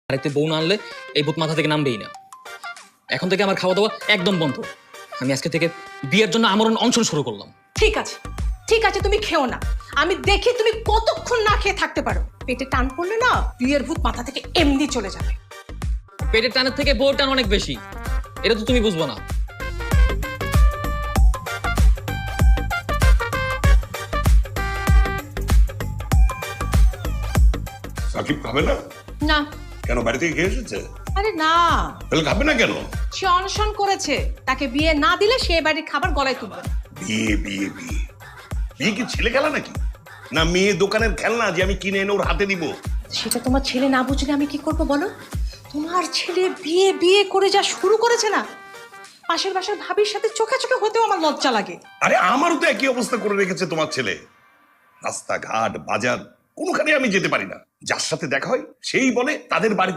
বাড়িতে বউ না আনলে এই ভূত মাথা থেকে নামবেই না। এখন থেকে আমার খাওয়া দাওয়া একদম বন্ধ। আমি আজকে থেকে বিয়ের জন্য আমরণ অনশন শুরু করলাম। ঠিক আছে, ঠিক আছে, তুমি খেও না। আমি দেখি তুমি কতক্ষণ না খেয়ে থাকতে পারো। পেটে টান পড়লে না বিয়ের ভূত মাথা থেকে এমনি চলে যাবে। পেটের টানের থেকে বউর টান অনেক বেশি, এটা তো তুমি বুঝবো না। সাকিব খাবে না? না। কেন, বাড়ি থেকে খেয়ে এসেছে? আরে না, তাহলে খাবে না কেন? সে অনশন করেছে, তাকে বিয়ে না দিলে সে বাড়ির খাবার গলায় তুলবে না। বিয়ে বিয়ে বিয়ে বিয়ে কি ছেলে খেলা নাকি? না মেয়ে দোকানের খেলনা যে আমি কিনে এনে ওর হাতে দিব? সেটা তোমার ছেলে না বুঝলে আমি কি করবো বলো? তোমার ছেলে বিয়ে বিয়ে করে যা শুরু করেছে না, পাশের বাসার ভাবির সাথে চোখে চোখে হতেও আমার লজ্জা লাগে। আরে আমারও তো একই অবস্থা করে রেখেছে তোমার ছেলে। রাস্তাঘাট বাজার কোনোখানে আমি যেতে পারি না, যার সাথে দেখা হয় সেই বলে তাদের বাড়ি